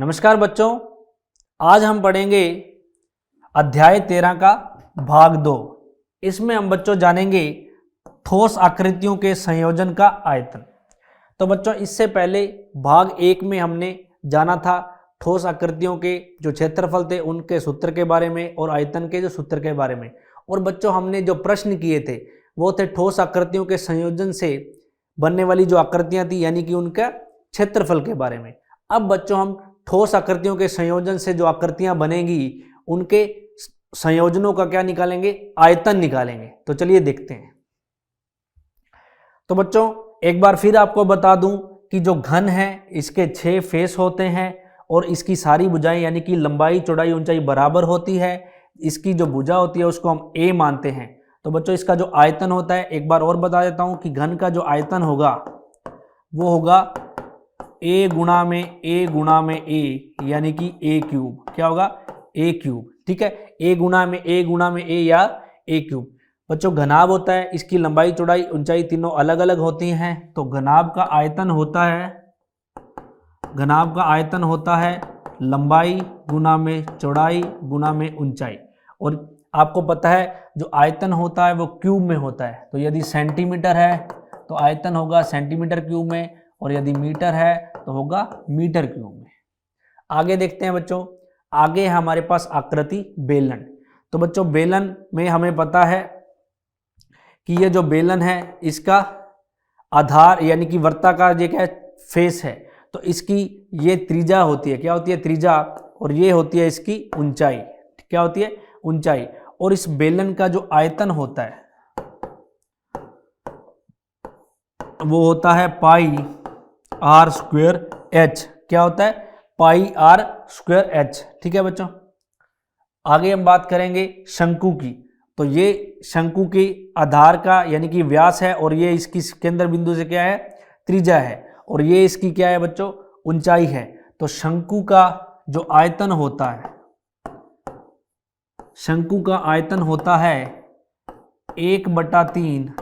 नमस्कार बच्चों, आज हम पढ़ेंगे अध्याय 13 का भाग 2। इसमें हम बच्चों जानेंगे ठोस आकृतियों के संयोजन का आयतन। तो बच्चों इससे पहले भाग 1 में हमने जाना था ठोस आकृतियों के जो क्षेत्रफल थे उनके सूत्र के बारे में और आयतन के जो सूत्र के बारे में। और बच्चों हमने जो प्रश्न किए थे वो थे ठोस आकृतियों के संयोजन से बनने वाली जो आकृतियां थी यानी कि उनका क्षेत्रफल के बारे में। अब बच्चों हम ठोस आकृतियों के संयोजन से जो आकृतियां बनेगी उनके संयोजनों का क्या निकालेंगे, आयतन निकालेंगे। तो चलिए देखते हैं। तो बच्चों एक बार फिर आपको बता दूं कि जो घन है इसके 6 फेस होते हैं और इसकी सारी भुजाएं यानी कि लंबाई चौड़ाई ऊंचाई बराबर होती है। इसकी जो भुजा होती है उसको हम ए मानते हैं। तो बच्चों इसका जो आयतन होता है एक बार और बता देता हूं कि घन का जो आयतन होगा वो होगा ए गुणा में ए यानी कि ए क्यूब। क्या होगा? ए क्यूब। ठीक है, ए गुणा में ए या ए क्यूब। बच्चों घनाभ होता है, इसकी लंबाई चौड़ाई ऊंचाई तीनों अलग अलग होती हैं। तो घनाभ का आयतन होता है लंबाई गुणा में चौड़ाई गुणा में ऊंचाई। और आपको पता है जो आयतन होता है वो क्यूब में होता है। तो यदि सेंटीमीटर है तो आयतन होगा सेंटीमीटर क्यूब में, और यदि मीटर है तो होगा मीटर क्यूब में। आगे देखते हैं बच्चों। आगे हमारे पास आकृति बेलन। तो बच्चों बेलन में हमें पता है कि ये जो बेलन है इसका आधार यानी कि वर्ताकार ये क्या फेस है। तो इसकी ये त्रिज्या होती है। क्या होती है? त्रिज्या। और ये होती है इसकी ऊंचाई। क्या होती है? ऊंचाई। और इस बेलन का जो आयतन होता है वो होता है पाई आर स्क्वायर एच। क्या होता है? पाई आर स्क्वायर एच। ठीक है बच्चों। आगे हम बात करेंगे शंकु की। तो ये शंकु के आधार का यानी कि व्यास है और ये इसकी केंद्र बिंदु से क्या है? त्रिज्या है। और ये इसकी क्या है बच्चों? ऊंचाई है। तो शंकु का जो आयतन होता है, शंकु का आयतन होता है 1/3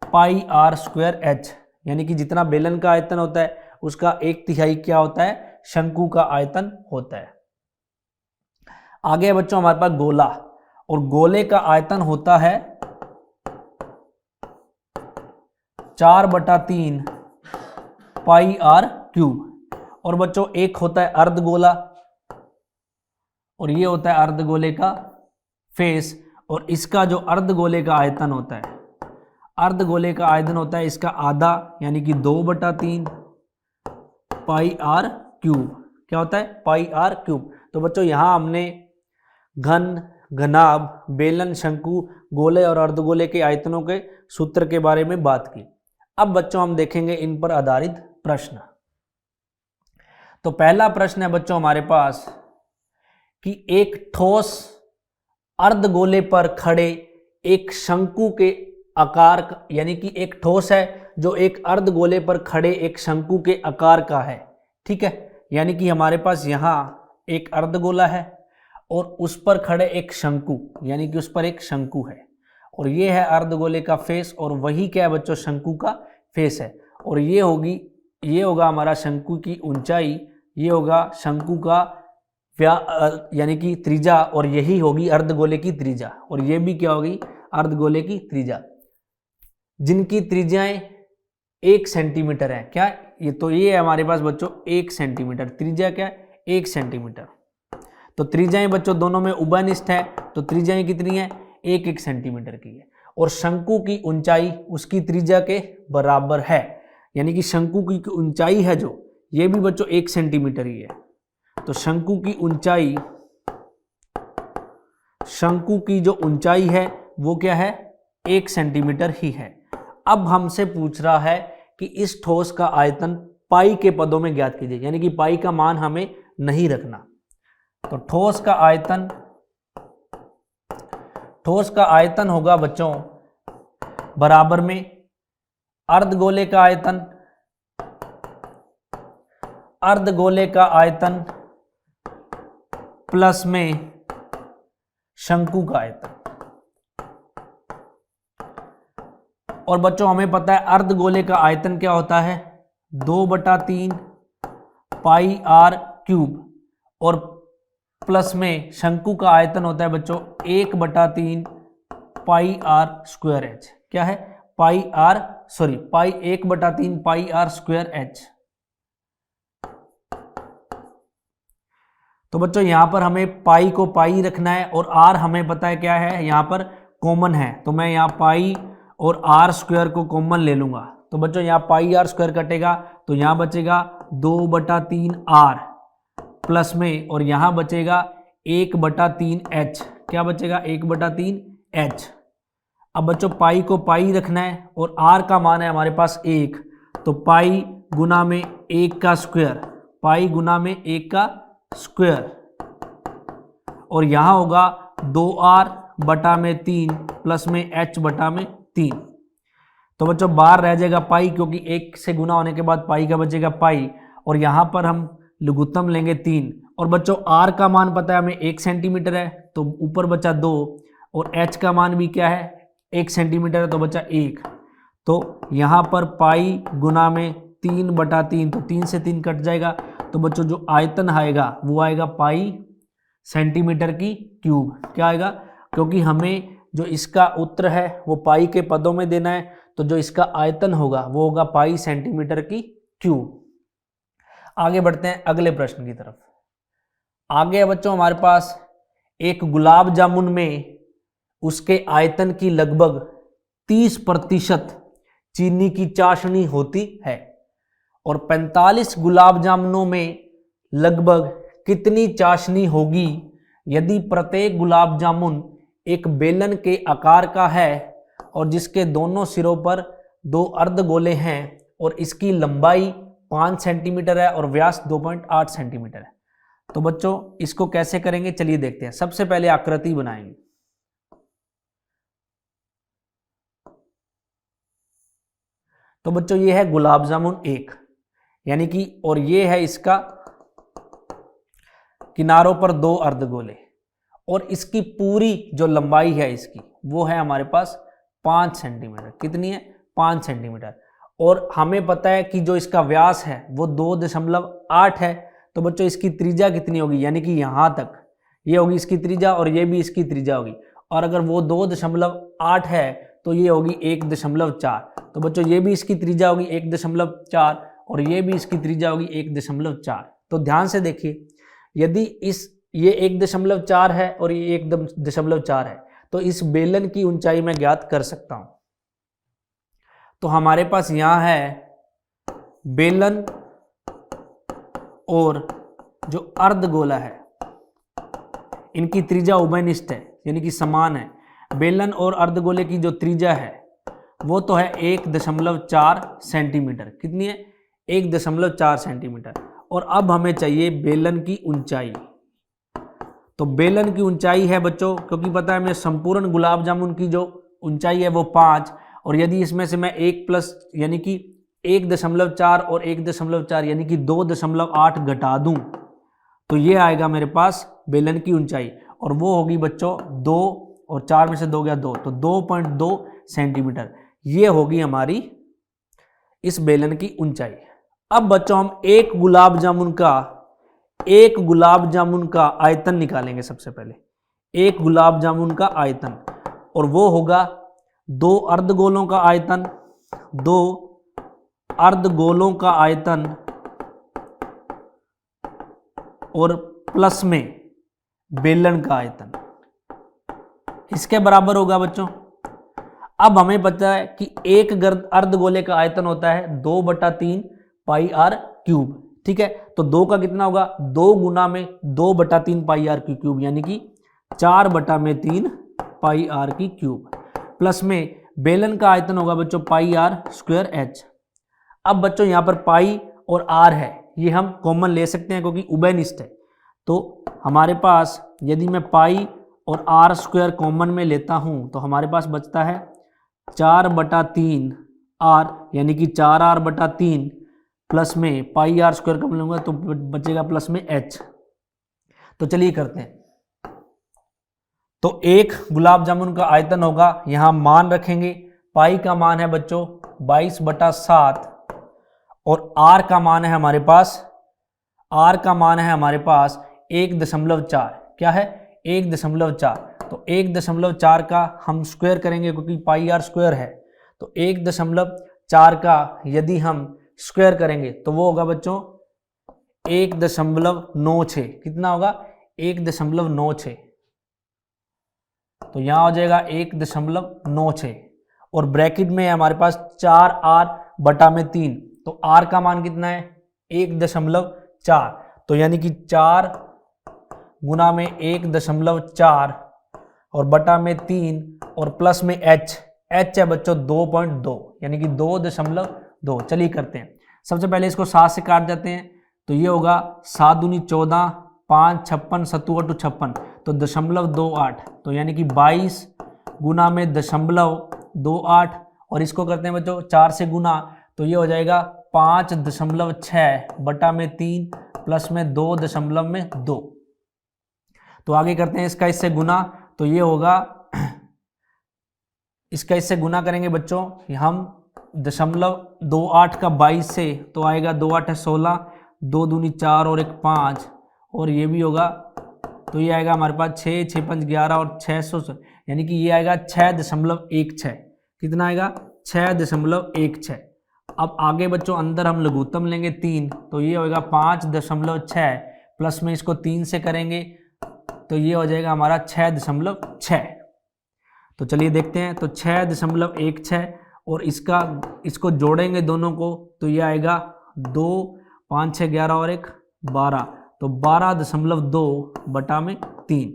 पाई आर स्क्वायर एच। यानी कि जितना बेलन का आयतन होता है उसका 1/3 क्या होता है? शंकु का आयतन होता है। आगे है बच्चों हमारे पास गोला। और गोले का आयतन होता है 4/3 पाई आर क्यूब। और बच्चों एक होता है अर्धगोला और ये होता है अर्धगोले का फेस। और इसका जो अर्धगोले का आयतन होता है, अर्धगोले का आयतन होता है इसका आधा यानी कि 2/3 पाई आर क्यूब। क्या होता है? पाई आर क्यूब। तो बच्चों यहां हमने घन, घनाभ, बेलन, शंकु, गोले और अर्धगोले के आयतनों के सूत्र के बारे में बात की। अब बच्चों हम देखेंगे इन पर आधारित प्रश्न। तो पहला प्रश्न है बच्चों हमारे पास कि एक ठोस अर्धगोले पर खड़े एक शंकु के आकार यानी कि एक ठोस है जो एक अर्धगोले पर खड़े एक शंकु के आकार का है। ठीक है, यानी कि हमारे पास यहाँ एक अर्धगोला है और उस पर खड़े एक शंकु यानी कि उस पर एक शंकु है। और ये है अर्धगोले का फेस और वही क्या है बच्चों? शंकु का फेस है। और ये होगा हमारा शंकु की ऊंचाई, ये होगा शंकु का यानी कि त्रिज्या, और यही होगी अर्धगोले की त्रिज्या। और ये भी क्या होगी? अर्धगोले की त्रिज्या, जिनकी त्रिज्याएं 1 सेंटीमीटर है। क्या ये है हमारे पास बच्चों 1 सेंटीमीटर। त्रिज्या क्या है? 1 सेंटीमीटर। तो त्रिज्याएं बच्चों दोनों में उभयनिष्ठ है। तो त्रिज्याएं कितनी है? 1 सेंटीमीटर की है। और शंकु की ऊंचाई उसकी त्रिज्या के बराबर है। यानी कि शंकु की ऊंचाई है जो, ये भी बच्चों 1 सेंटीमीटर ही है। तो शंकु की जो ऊंचाई है वो क्या है? 1 सेंटीमीटर ही है। अब हमसे पूछ रहा है कि इस ठोस का आयतन पाई के पदों में ज्ञात कीजिए, यानी कि पाई का मान हमें नहीं रखना। तो ठोस का आयतन होगा बच्चों बराबर में अर्धगोले का आयतन प्लस में शंकु का आयतन। और बच्चों हमें पता है अर्धगोले का आयतन क्या होता है? 2/3 पाई आर क्यूब। और प्लस में शंकु का आयतन होता है बच्चों 1/3 पाई आर स्क्वायर एच। क्या है? पाई 1/3 पाई आर स्क्वायर एच। तो बच्चों यहां पर हमें पाई को पाई रखना है और आर हमें पता है क्या है, यहां पर कॉमन है, तो मैं यहां पाई और आर स्क्वायर को कॉमन ले लूंगा। तो बच्चों यहां पाई आर स्क्वायर कटेगा तो यहां बचेगा 2/3 आर प्लस में, और यहां बचेगा 1/3 एच। क्या बचेगा? 1/3 एच। अब बच्चों पाई को पाई रखना है और आर का मान है हमारे पास 1, तो पाई गुना में 1 का स्क्वायर, पाई गुना में 1 का स्क्वायर, और यहां होगा 2r/3 प्लस में h/3। तो बच्चों बाहर रह जाएगा पाई, क्योंकि 1 से गुना होने के बाद पाई का बचेगा पाई, और यहां पर हम लघुत्तम लेंगे 3। और बच्चों r का मान पता है हमें 1 सेंटीमीटर है, तो ऊपर बचा 2, और h का मान भी क्या है 1 सेंटीमीटर है, तो बचा 1। तो यहां पर पाई गुना में 3/3, तो 3 से 3 कट जाएगा। तो बच्चों जो आयतन आएगा वो आएगा पाई सेंटीमीटर की क्यूब। क्या आएगा? क्योंकि हमें जो इसका उत्तर है वो पाई के पदों में देना है, तो जो इसका आयतन होगा वो होगा पाई सेंटीमीटर की क्यूब। आगे बढ़ते हैं अगले प्रश्न की तरफ। आगे बच्चों हमारे पास एक गुलाब जामुन में उसके आयतन की लगभग 30% चीनी की चाशनी होती है, और 45 गुलाब जामुनों में लगभग कितनी चाशनी होगी यदि प्रत्येक गुलाब जामुन एक बेलन के आकार का है और जिसके दोनों सिरों पर 2 अर्धगोले हैं और इसकी लंबाई 5 सेंटीमीटर है और व्यास 2.8 सेंटीमीटर है। तो बच्चों इसको कैसे करेंगे चलिए देखते हैं। सबसे पहले आकृति बनाएंगे। तो बच्चों ये है गुलाब जामुन 1, यानी कि, और ये है इसका किनारों पर 2 अर्धगोले, और इसकी पूरी जो लंबाई है इसकी वो है हमारे पास 5 सेंटीमीटर। कितनी है? 5 सेंटीमीटर। और हमें पता है कि जो इसका व्यास है वो 2.8 है। तो बच्चों इसकी त्रिज्या कितनी होगी, यानी कि यहां तक ये होगी इसकी त्रिज्या और ये भी इसकी त्रिज्या होगी, और अगर वो 2.8 है तो ये होगी 1.4। तो बच्चों ये भी इसकी त्रिज्या होगी 1.4 और ये भी इसकी त्रिज्या होगी 1.4। तो ध्यान से देखिए, यदि ये 1.4 है और ये 1.4 है, तो इस बेलन की ऊंचाई मैं ज्ञात कर सकता हूं। तो हमारे पास यहां है बेलन और जो अर्धगोला है इनकी त्रिज्या उभयनिष्ठ है, यानी कि समान है। बेलन और अर्धगोले की जो त्रिज्या है वो तो है 1.4 सेंटीमीटर। कितनी है? 1.4 सेंटीमीटर। और अब हमें चाहिए बेलन की ऊंचाई। तो बेलन की ऊंचाई है बच्चों, क्योंकि पता है हमें संपूर्ण गुलाब जामुन की जो ऊंचाई है वो 5, और यदि इसमें से मैं 1 प्लस यानी कि 1.4 और 1.4 यानी कि 2.8 घटा दूं तो ये आएगा मेरे पास बेलन की ऊंचाई, और वो होगी बच्चों 2, और 4 में से 2 गया 2, तो 2.2 सेंटीमीटर। ये होगी हमारी इस बेलन की ऊंचाई। अब बच्चों हम एक गुलाब जामुन का आयतन निकालेंगे। सबसे पहले एक गुलाब जामुन का आयतन, और वो होगा 2 अर्धगोलों का आयतन, 2 अर्धगोलों का आयतन, और प्लस में बेलन का आयतन। इसके बराबर होगा बच्चों। अब हमें पता है कि एक अर्धगोले का आयतन होता है 2/3 पाई आर क्यूब। ठीक है, तो 2 का कितना होगा? 2 गुना में 2/3 पाई आर की क्यूब, यानी कि 4/3 पाई आर की क्यूब, प्लस में बेलन का आयतन होगा बच्चों पाई आर स्क्वायर एच। अब बच्चों यहां पर पाई और आर है, ये हम कॉमन ले सकते हैं क्योंकि उभयनिष्ठ है। तो हमारे पास यदि मैं पाई और आर स्क्वायर कॉमन में लेता हूं तो हमारे पास बचता है 4/3 आर, यानी कि 4r/3 प्लस में पाई आर स्क्वायर कॉमन लूंगा तो बचेगा प्लस में एच। तो चलिए करते हैं। तो एक गुलाब जामुन का आयतन होगा, यहां मान रखेंगे। पाई का मान है बच्चों 22/7 और आर का मान है हमारे पास 1.4 क्या है 1.4। तो 1.4 का हम स्क्वायर करेंगे क्योंकि पाई आर स्क्वायर है, तो 1.4 का यदि हम स्क्वायर करेंगे तो वो होगा बच्चों 1.96। कितना होगा 1.96। तो यहां हो जाएगा 1.96 और ब्रैकेट में है हमारे पास 4r/3। तो r का मान कितना है 1.4। तो यानी कि 4 गुना में 1.4 और बटा में 3 और प्लस में h है बच्चों 2.2 यानी कि 2.2। चलिए करते हैं। सबसे पहले इसको 7 से काट जाते हैं तो ये होगा 7 दूनी 14, 5 56, 7 8 56, तो 0.28। तो यानी कि 22 गुना में 0.28 और इसको करते हैं बच्चों 4 से गुना, तो ये हो जाएगा 5.6 बटा में 3 प्लस में 2.2। तो आगे करते हैं इसका इससे गुना, तो ये होगा इसका इससे गुना करेंगे बच्चों हम 0.28 का 22 से, तो आएगा 2 8 16, 2 दूनी 4 और 1 5 और ये भी होगा, तो ये आएगा हमारे पास 6 6 5 11 और 600, यानी कि ये आएगा 6.16। कितना आएगा 6.16। अब आगे बच्चों अंदर हम लघुत्तम लेंगे 3, तो ये होगा 5.6 प्लस में इसको 3 से करेंगे तो ये हो जाएगा हमारा 6.6। तो चलिए देखते हैं, तो 6.16 और इसको जोड़ेंगे दोनों को तो ये आएगा 2 5 6 11 और 1 12, तो 12.2 बटा में 3।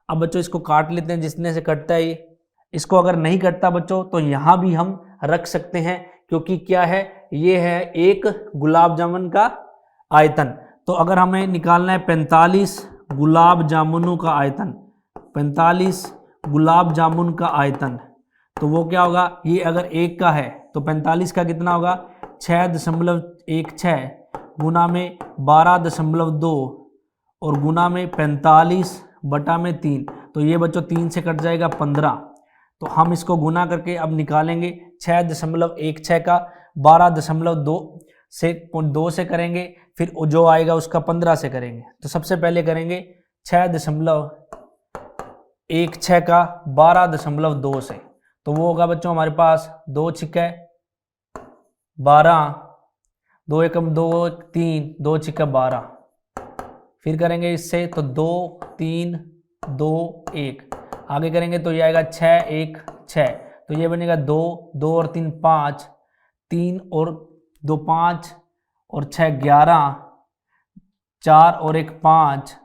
अब बच्चों इसको काट लेते हैं जितने से कटता है ये। इसको अगर नहीं कटता बच्चों तो यहाँ भी हम रख सकते हैं, क्योंकि क्या है ये है एक गुलाब जामुन का आयतन। तो अगर हमें निकालना है 45 गुलाब जामुनों का आयतन, 45 गुलाब जामुन का आयतन, तो वो क्या होगा, ये अगर 1 का है तो 45 का कितना होगा 6.16 गुना में 12.2 और गुना में 45 बटा में 3, तो ये बच्चों 3 से कट जाएगा 15। तो हम इसको गुना करके अब निकालेंगे 6.16 का 12.2 से 2 से करेंगे, फिर जो आएगा उसका 15 से करेंगे। तो सबसे पहले करेंगे 6.16 का 12.2 से, तो वो होगा बच्चों हमारे पास 2 6 12, 2 1 2 3, 2 6 12। फिर करेंगे इससे तो 2 3 2 1, आगे करेंगे तो ये आएगा 6 1 6, तो ये बनेगा 2 2 और 3 5, 3 और 2 5 और 6 11, 4 और 1 5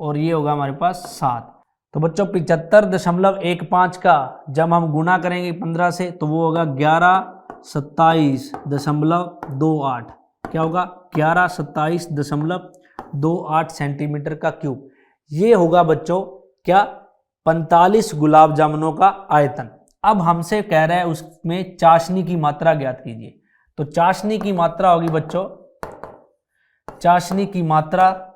और ये होगा हमारे पास 7। तो बच्चों 75.15 का जब हम गुना करेंगे 15 से तो वो होगा 1127.28। क्या होगा 1127.28 सेंटीमीटर का क्यूब। ये होगा बच्चों क्या 45 गुलाब जामुनों का आयतन। अब हमसे कह रहा है उसमें चाशनी की मात्रा ज्ञात कीजिए। तो चाशनी की मात्रा होगी बच्चों, चाशनी की मात्रा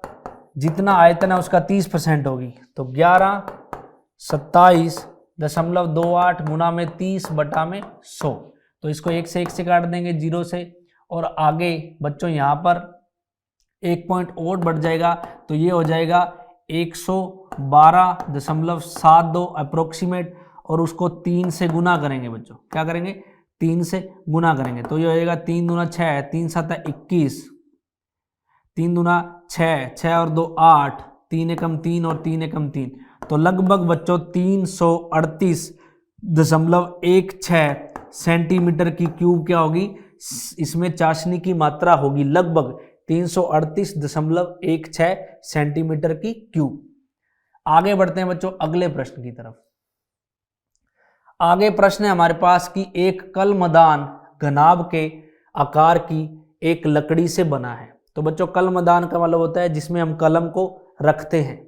जितना आयतन है उसका 30% होगी, तो 1127.28 गुना में 30 बटा में 100। तो इसको 1 से काट देंगे 0 से, और आगे बच्चों यहाँ पर 1 पॉइंट और बढ़ जाएगा, तो ये हो जाएगा 112.72 अप्रोक्सीमेट, और उसको 3 से गुना करेंगे बच्चों। क्या करेंगे 3 से गुना करेंगे, तो ये हो जाएगा 3 दूना 6, 3 7 21, 3 दूना 6, 6 और 2 8, 3 एकम 3 और 3 एकम 3, तो लगभग बच्चों 338.16 सेंटीमीटर की क्यूब क्या होगी, इसमें चाशनी की मात्रा होगी लगभग 338.16 सेंटीमीटर की क्यूब। आगे बढ़ते हैं बच्चों अगले प्रश्न की तरफ। आगे प्रश्न है हमारे पास कि एक कलमदान घनाभ के आकार की एक लकड़ी से बना है। तो बच्चों कलमदान का मतलब होता है जिसमें हम कलम को रखते हैं,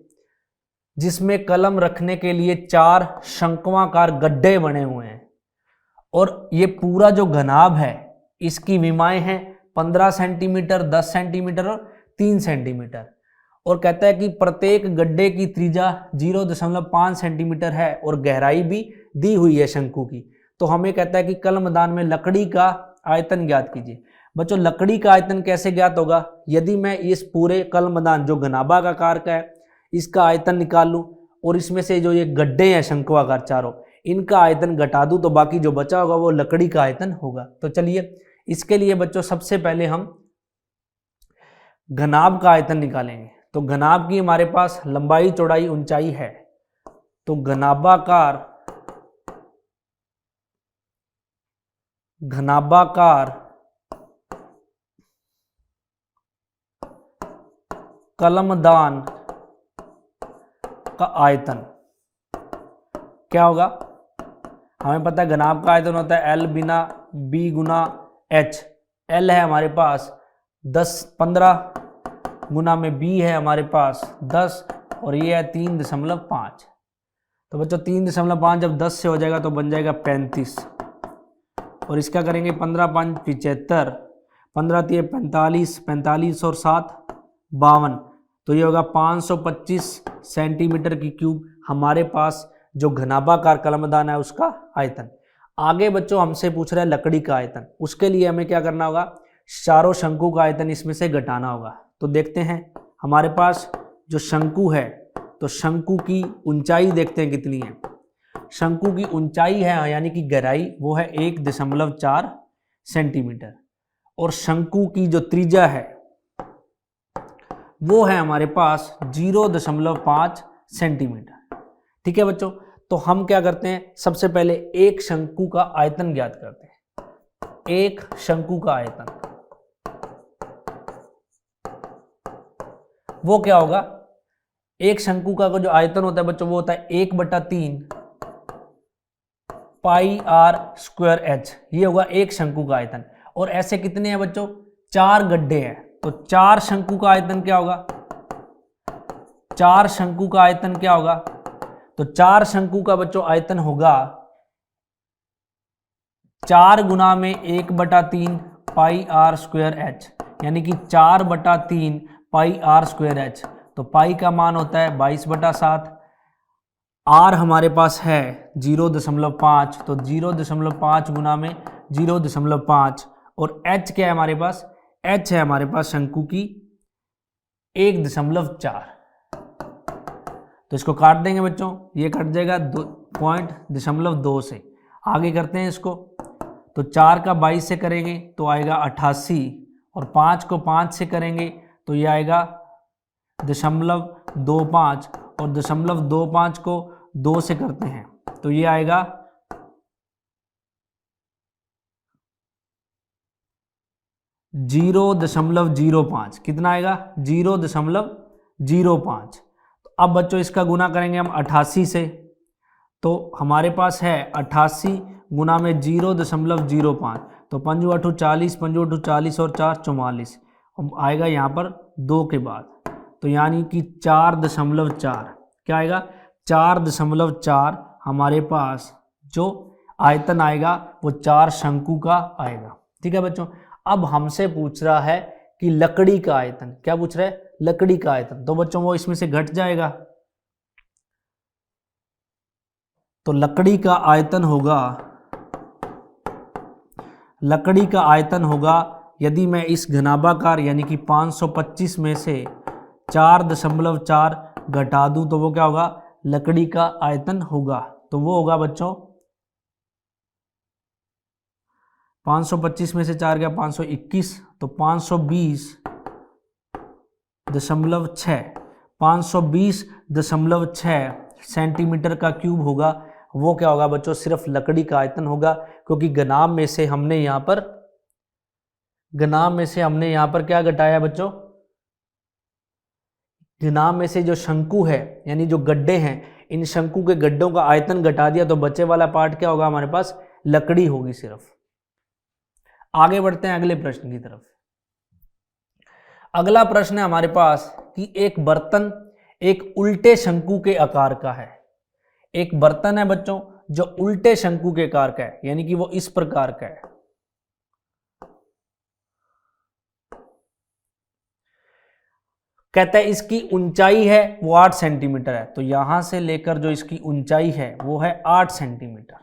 जिसमें कलम रखने के लिए 4 शंक्वाकार गड्ढे बने हुए हैं, और ये पूरा जो घनाभ है इसकी विमाएं हैं 15 सेंटीमीटर, 10 सेंटीमीटर और 3 सेंटीमीटर, और कहता है कि प्रत्येक गड्ढे की त्रिज्या 0.5 सेंटीमीटर है और गहराई भी दी हुई है शंकु की। तो हमें कहता है कि कलमदान में लकड़ी का आयतन ज्ञात कीजिए। बच्चों लकड़ी का आयतन कैसे ज्ञात होगा, यदि मैं इस पूरे कलमदान जो घनाभाग आकार का है इसका आयतन निकाल लूँ और इसमें से जो ये गड्ढे हैं शंक्वाकार चारों, इनका आयतन घटा दूँ तो बाकी जो बचा होगा वो लकड़ी का आयतन होगा। तो चलिए इसके लिए बच्चों सबसे पहले हम घनाभ का आयतन निकालेंगे। तो घनाभ की हमारे पास लंबाई चौड़ाई ऊंचाई है, तो घनाभाकार कलमदान का आयतन क्या होगा? हमें पता है घनाभ का आयतन होता है L बिना B गुना H। L है हमारे पास 15 गुना में B है हमारे पास 10 और ये है 3.5। तो बच्चों 3.5 जब 10 से हो जाएगा तो बन जाएगा 35 और इसका करेंगे 15 5 75, 15 3 45, 45 और 7 52, तो ये होगा 525 सेंटीमीटर की क्यूब हमारे पास जो घनाभाकार कलमदान है उसका आयतन। आगे बच्चों हमसे पूछ रहा है लकड़ी का आयतन, उसके लिए हमें क्या करना होगा? चारों शंकु का आयतन इसमें से घटाना होगा। तो देखते हैं हमारे पास जो शंकु है, तो शंकु की ऊंचाई देखते हैं कितनी है। शंकु की ऊंचाई है यानी कि गहराई वो है 1.4 सेंटीमीटर और शंकु की जो त्रिज्या है वो है हमारे पास 0.5 सेंटीमीटर। ठीक है बच्चों, तो हम क्या करते हैं, सबसे पहले एक शंकु का आयतन ज्ञात करते हैं। एक शंकु का आयतन वो क्या होगा? एक शंकु का जो आयतन होता है बच्चों वो होता है 1/3 पाई आर स्क्वायर एच, ये होगा एक शंकु का आयतन। और ऐसे कितने हैं बच्चों? 4 गड्ढे हैं, तो 4 शंकु का आयतन क्या होगा? 4 शंकु का आयतन क्या होगा? तो 4 शंकु का बच्चों आयतन होगा 4 गुना में 1/3 पाई आर स्क्वायर एच, यानी कि 4/3 पाई आर स्क्वायर एच। तो पाई का मान होता है 22/7, आर हमारे पास है 0.5, तो 0.5 गुना में 0.5 और एच क्या है हमारे पास? एच है हमारे पास शंकु की 1.4। तो इसको काट देंगे बच्चों, ये कट जाएगा 0.2 से। आगे करते हैं इसको, तो 4 का 22 से करेंगे तो आएगा 88 और 5 को 5 से करेंगे तो ये आएगा 0.25 और 0.25 को 2 से करते हैं तो ये आएगा 0.05। कितना आएगा? 0.05। तो अब बच्चों इसका गुना करेंगे हम 88 से, तो हमारे पास है 88 गुना में 0.05, तो 5 8 40, 5 8 40 और 4 44, आएगा यहाँ पर 2 के बाद, तो यानी कि 4.4। क्या आएगा? 4.4 हमारे पास जो आयतन आएगा वो 4 शंकु का आएगा। ठीक है बच्चों, अब हमसे पूछ रहा है कि लकड़ी का आयतन। क्या पूछ रहा है? लकड़ी का आयतन। तो बच्चों वो इसमें से घट जाएगा, तो लकड़ी का आयतन होगा यदि मैं इस घनाभाकार यानी कि 525 में से 4.4 घटा दूं तो वो क्या होगा? लकड़ी का आयतन होगा। तो वो होगा बच्चों 525 में से 4 गया 521, तो 520.6 सेंटीमीटर का क्यूब होगा। वो क्या होगा बच्चों? सिर्फ लकड़ी का आयतन होगा, क्योंकि घनाभ में से हमने यहाँ पर क्या घटाया बच्चों? घनाभ में से जो शंकु है यानी जो गड्ढे हैं, इन शंकु के गड्ढों का आयतन घटा दिया तो बचे वाला पार्ट क्या होगा? हमारे पास लकड़ी होगी सिर्फ। आगे बढ़ते हैं अगले प्रश्न की तरफ। अगला प्रश्न है हमारे पास कि एक बर्तन एक उल्टे शंकु के आकार का है। एक बर्तन है बच्चों जो उल्टे शंकु के आकार का है, यानी कि वो इस प्रकार का है। कहता है इसकी ऊंचाई है वो 8 सेंटीमीटर है, तो यहां से लेकर जो इसकी ऊंचाई है वो है 8 सेंटीमीटर।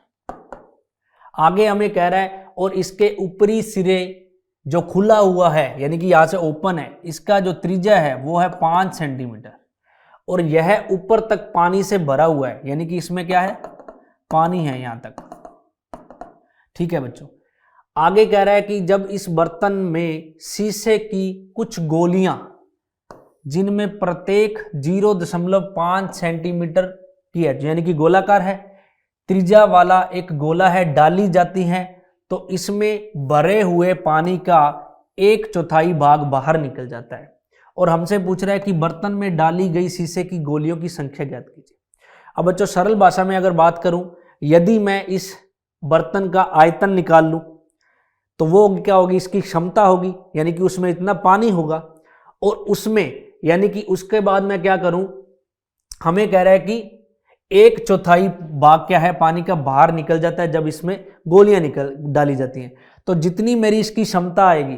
आगे हमें कह रहा है और इसके ऊपरी सिरे जो खुला हुआ है यानी कि यहां से ओपन है, इसका जो त्रिज्या है वो है 5 सेंटीमीटर और यह ऊपर तक पानी से भरा हुआ है, यानी कि इसमें क्या है, पानी है यहां तक। ठीक है बच्चों, आगे कह रहा है कि जब इस बर्तन में शीशे की कुछ गोलियां जिनमें प्रत्येक 0.5 सेंटीमीटर की है, यानी कि गोलाकार है, त्रिज्या वाला एक गोला है, डाली जाती हैं, तो इसमें भरे हुए पानी का 1/4 भाग बाहर निकल जाता है। और हमसे पूछ रहा है कि बर्तन में डाली गई शीशे की गोलियों की संख्या ज्ञात कीजिए। अब बच्चों सरल भाषा में अगर बात करूं, यदि मैं इस बर्तन का आयतन निकाल लूं तो वो क्या होगी, इसकी क्षमता होगी, यानी कि उसमें इतना पानी होगा, और उसमें यानी कि उसके बाद मैं क्या करूं, हमें कह रहा है कि 1/4 भाग क्या है, पानी का बाहर निकल जाता है जब इसमें गोलियां डाली जाती हैं। तो जितनी मेरी इसकी क्षमता आएगी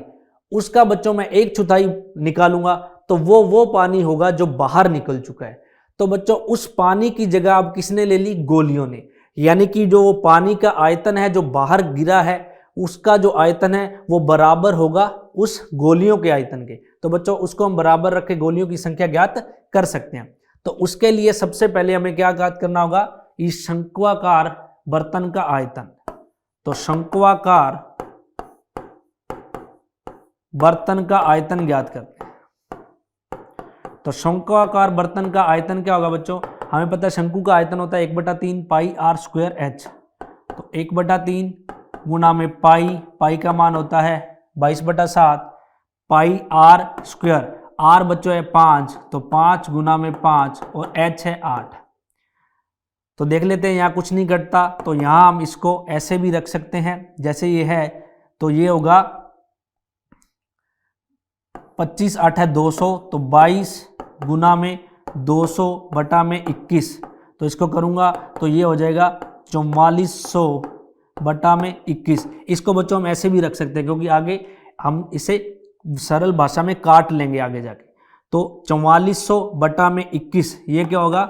उसका बच्चों मैं 1/4 निकालूंगा, तो वो पानी होगा जो बाहर निकल चुका है। तो बच्चों उस पानी की जगह अब किसने ले ली, गोलियों ने, यानी कि जो वो पानी का आयतन है जो बाहर गिरा है उसका जो आयतन है वो बराबर होगा उस गोलियों के आयतन के। तो बच्चों उसको हम बराबर रख के गोलियों की संख्या ज्ञात कर सकते हैं। तो उसके लिए सबसे पहले हमें क्या ज्ञात करना होगा, इस शंक्वाकार बर्तन का आयतन। तो शंक्वाकार बर्तन का आयतन ज्ञात करते हैं। तो शंक्वाकार बर्तन का आयतन क्या होगा बच्चों, हमें पता है शंकु का आयतन होता है 1/3 पाई आर स्क्वायर एच। तो 1/3 गुना में पाई का मान होता है 22/7 पाई आर स्क्वायर। आर बच्चों है 5, तो 5 गुना में 5 और एच है 8। तो देख लेते हैं यहाँ कुछ नहीं घटता, तो यहाँ हम इसको ऐसे भी रख सकते हैं जैसे ये है। तो ये होगा 25 8 है 200, तो 22 गुना में 200 बटा में 21। तो इसको करूँगा तो ये हो जाएगा 4400 बटा में 21। इसको बच्चों हम ऐसे भी रख सकते हैं क्योंकि आगे हम इसे सरल भाषा में काट लेंगे आगे जाके। तो 4400 बटा में 21 ये क्या होगा,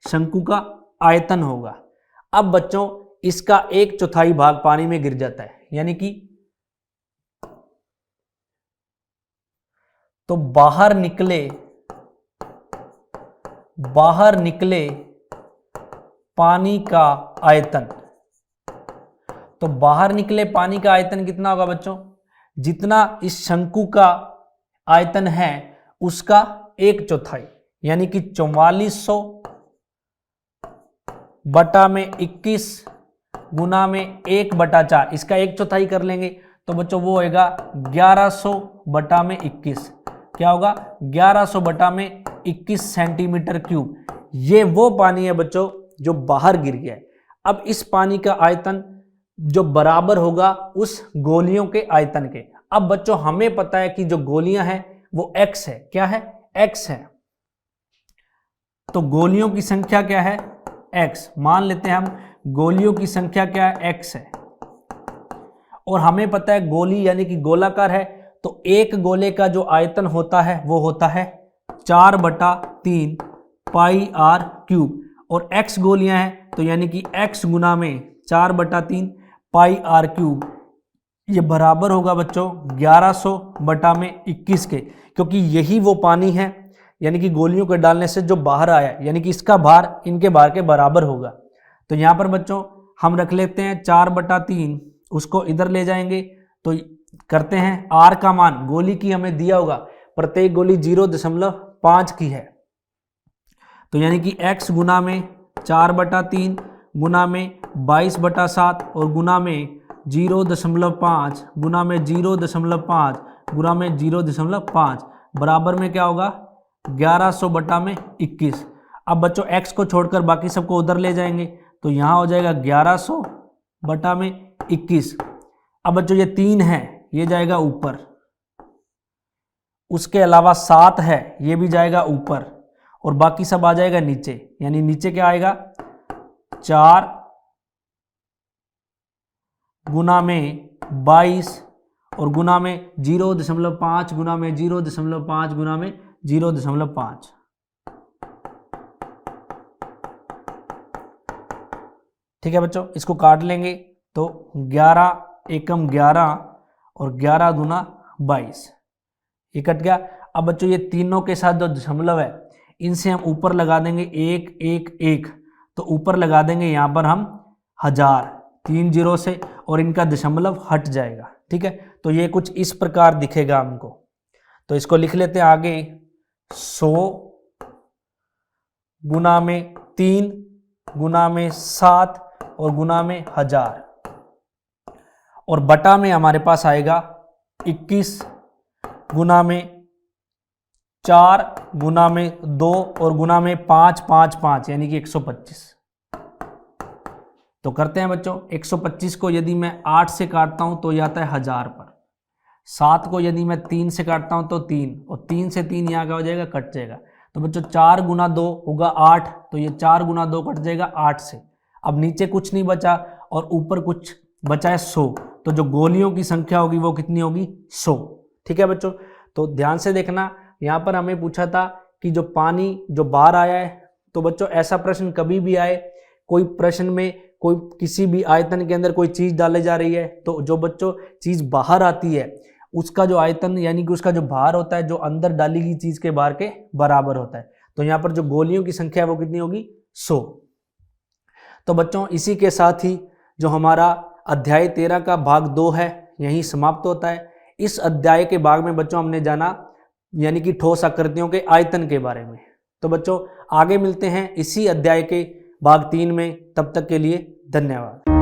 शंकु का आयतन होगा। अब बच्चों इसका 1/4 भाग पानी में गिर जाता है, यानी कि तो बाहर निकले पानी का आयतन। तो बाहर निकले पानी का आयतन कितना होगा बच्चों, जितना इस शंकु का आयतन है उसका 1/4, यानी कि 4400 बटा में 21 गुना में 1/4, इसका 1/4 कर लेंगे तो बच्चों वो होगा 1100 बटा में 21। क्या होगा, 1100 बटा में 21 सेंटीमीटर क्यूब। ये वो पानी है बच्चों जो बाहर गिर गया है। अब इस पानी का आयतन जो बराबर होगा उस गोलियों के आयतन के। अब बच्चों हमें पता है कि जो गोलियां हैं वो x है, क्या है, x है। तो गोलियों की संख्या क्या है, x। मान लेते हैं हम गोलियों की संख्या क्या है, x है। और हमें पता है गोली यानी कि गोलाकार है, तो एक गोले का जो आयतन होता है वो होता है 4/3 पाई आर क्यूब। और x गोलियां हैं तो यानी कि x गुना में 4/3 पाई आर क्यूब, ये बराबर होगा बच्चों 1100 बटा में 21 के, क्योंकि यही वो पानी है यानी कि गोलियों के डालने से जो बाहर आया, यानी कि इसका भार इनके भार के बराबर होगा। तो यहाँ पर बच्चों हम रख लेते हैं 4/3, उसको इधर ले जाएंगे तो करते हैं आर का मान, गोली की हमें दिया होगा, प्रत्येक गोली 0.5 की है। तो यानी कि x गुना में 4/3 गुना में 22/7 और गुना में 0.5 गुना में 0.5 गुना में 0.5 बराबर में क्या होगा 1100 बटा में 21। अब बच्चों x को छोड़कर बाकी सबको उधर ले जाएंगे तो यहाँ हो जाएगा 1100 बटा में 21। अब बच्चों ये 3 है, ये जाएगा ऊपर, उसके अलावा 7 है, ये भी जाएगा ऊपर, और बाकी सब आ जाएगा नीचे। यानी नीचे क्या आएगा 4 गुना में 22 और गुना में 0.5 गुना में 0.5 गुना में 0.5। ठीक है बच्चों, इसको काट लेंगे तो 11 एकम 11 और 11 दूना 22, ये कट गया। अब बच्चों ये तीनों के साथ जो दशमलव है इनसे हम ऊपर लगा देंगे 1 1 1, तो ऊपर लगा देंगे यहाँ पर हम 1000 3 जीरो से, और इनका दशमलव हट जाएगा। ठीक है, तो ये कुछ इस प्रकार दिखेगा हमको। तो इसको लिख लेते हैं आगे, 100 गुना में 3 गुना में 7 और गुना में 1000, और बटा में हमारे पास आएगा 21 गुना में 4 गुना में 2 और गुना में 5 5 5, यानी कि 125। तो करते हैं बच्चों, 125 को यदि मैं 8 से काटता हूं तो यह आता है 1000 पर। 7 को यदि मैं 3 से काटता हूं तो 3, और 3 से 3 यहाँ का हो जाएगा, कट जाएगा। तो बच्चों 4 गुना 2 होगा 8, तो ये 4 गुना 2 कट जाएगा 8 से। अब नीचे कुछ नहीं बचा और ऊपर कुछ बचा है 100, तो जो गोलियों की संख्या होगी वो कितनी होगी, 100। ठीक है बच्चों, तो ध्यान से देखना, यहाँ पर हमें पूछा था कि जो पानी जो बाहर आया है, तो बच्चों ऐसा प्रश्न कभी भी आए, कोई प्रश्न में कोई किसी भी आयतन के अंदर कोई चीज डाली जा रही है, तो जो बच्चों चीज बाहर आती है उसका जो आयतन यानी कि उसका जो भार होता है, जो अंदर डाली गई चीज के भार के बराबर होता है। तो यहाँ पर जो गोलियों की संख्या है वो कितनी होगी, 100। तो बच्चों इसी के साथ ही जो हमारा अध्याय 13 का भाग 2 है यहीं समाप्त होता है। इस अध्याय के भाग में बच्चों हमने जाना यानी कि ठोस आकृतियों के आयतन के बारे में। तो बच्चों आगे मिलते हैं इसी अध्याय के भाग 3 में, तब तक के लिए धन्यवाद।